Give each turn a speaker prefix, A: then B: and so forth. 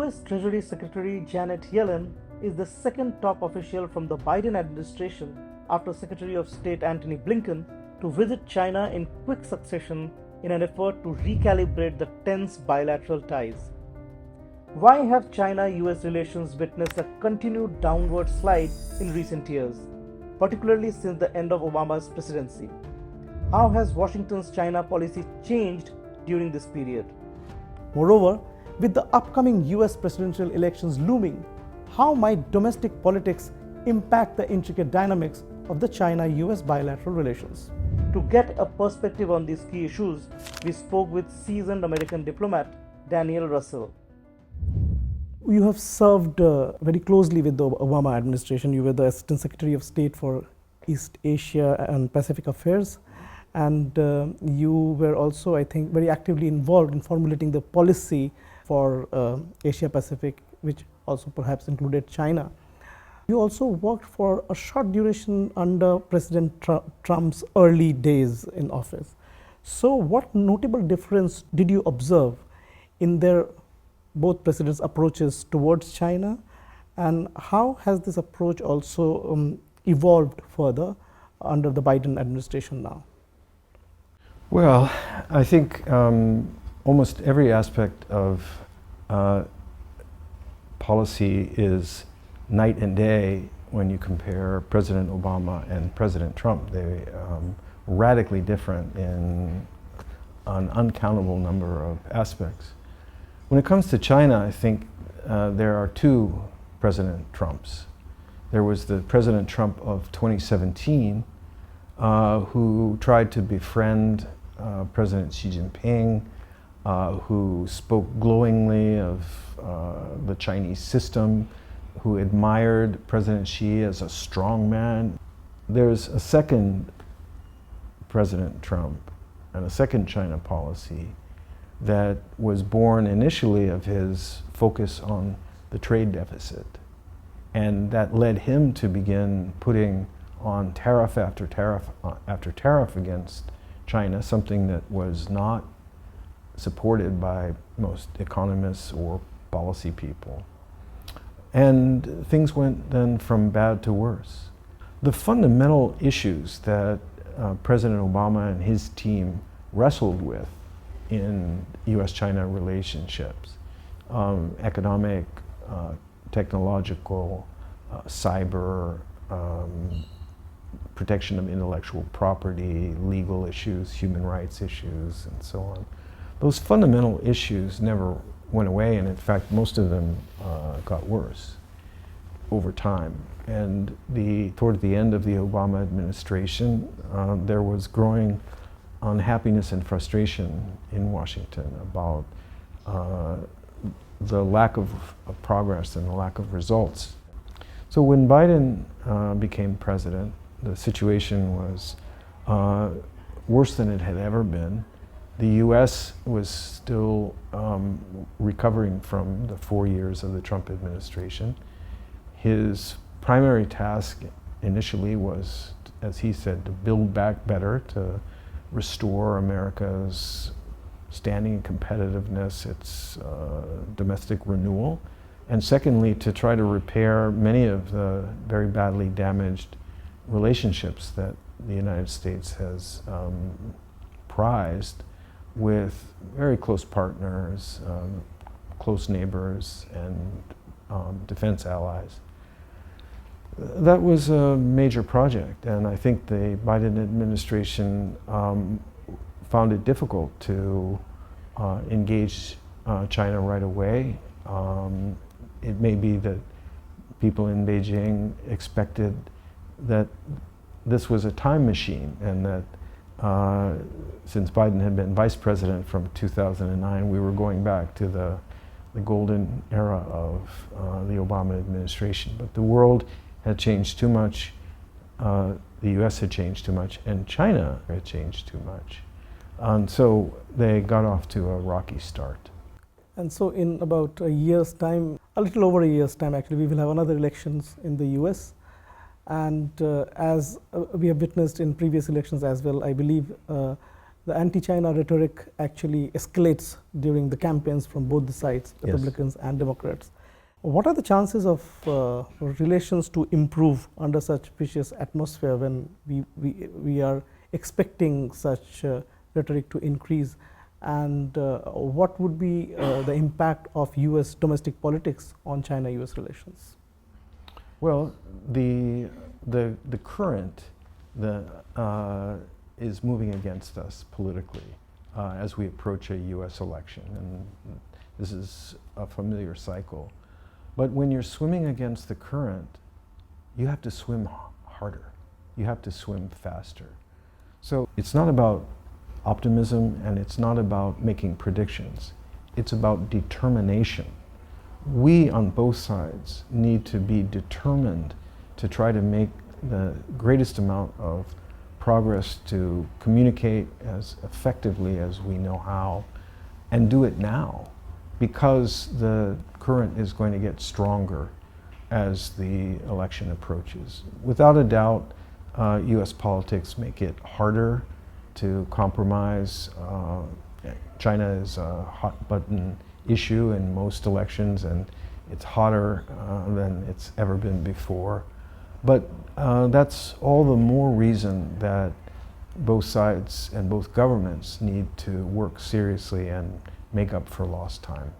A: US Treasury Secretary Janet Yellen is the second top official from the Biden administration after Secretary of State Antony Blinken to visit China in quick succession in an effort to recalibrate the tense bilateral ties. Why have China-US relations witnessed a continued downward slide in recent years, particularly since the end of Obama's presidency? How has Washington's China policy changed during this period? Moreover, with the upcoming US presidential elections looming, how might domestic politics impact the intricate dynamics of the China-US bilateral relations? To get a perspective on these key issues, we spoke with seasoned American diplomat Daniel Russel. You have served very closely with the Obama administration. You were the Assistant Secretary of State for East Asia and Pacific Affairs. And you were also, I think, very actively involved in formulating the policy for Asia Pacific, which also perhaps included China. You also worked for a short duration under President Trump's early days in office. So what notable difference did you observe in their both presidents' approaches towards China, and how has this approach also evolved further under the Biden administration now?
B: Well, I think almost every aspect of policy is night and day when you compare President Obama and President Trump. They radically different in an uncountable number of aspects. When it comes to China, I think there are two President Trumps. There was the President Trump of 2017 who tried to befriend President Xi Jinping, who spoke glowingly of the Chinese system, who admired President Xi as a strong man. There's a second President Trump and a second China policy that was born initially of his focus on the trade deficit. And that led him to begin putting on tariff after tariff after tariff against China, something that was not supported by most economists or policy people. And things went then from bad to worse. The fundamental issues that President Obama and his team wrestled with in US-China relationships, economic, technological, cyber, protection of intellectual property, legal issues, human rights issues, and so on. Those fundamental issues never went away, and in fact, most of them got worse over time. And toward the end of the Obama administration, there was growing unhappiness and frustration in Washington about the lack of progress and the lack of results. So when Biden became president, the situation was worse than it had ever been. The US was still recovering from the 4 years of the Trump administration. His primary task initially was, as he said, to build back better, to restore America's standing and competitiveness, its domestic renewal, and secondly, to try to repair many of the very badly damaged relationships that the United States has prized with very close partners, close neighbors, and defense allies. That was a major project, and I think the Biden administration found it difficult to engage China right away. It may be that people in Beijing expected that this was a time machine, and that since Biden had been vice president from 2009, we were going back to the golden era of the Obama administration. But the world had changed too much, the US had changed too much, and China had changed too much. And so they got off to a rocky start.
A: And so in about a year's time, a little over a year's time actually, we will have another elections in the US. And as we have witnessed in previous elections as well, I believe the anti-China rhetoric actually escalates during the campaigns from both the sides, Republicans and Democrats. What are the chances of relations to improve under such vicious atmosphere when we are expecting such rhetoric to increase? And what would be the impact of US domestic politics on China-US relations?
B: Well, the current is moving against us politically as we approach a US election, and this is a familiar cycle. But when you're swimming against the current, you have to swim harder. You have to swim faster. So it's not about optimism, and it's not about making predictions. It's about determination. We on both sides need to be determined to try to make the greatest amount of progress to communicate as effectively as we know how, and do it now, because the current is going to get stronger as the election approaches. Without a doubt, US politics make it harder to compromise. China is a hot button issue in most elections, and it's hotter than it's ever been before. But that's all the more reason that both sides and both governments need to work seriously and make up for lost time.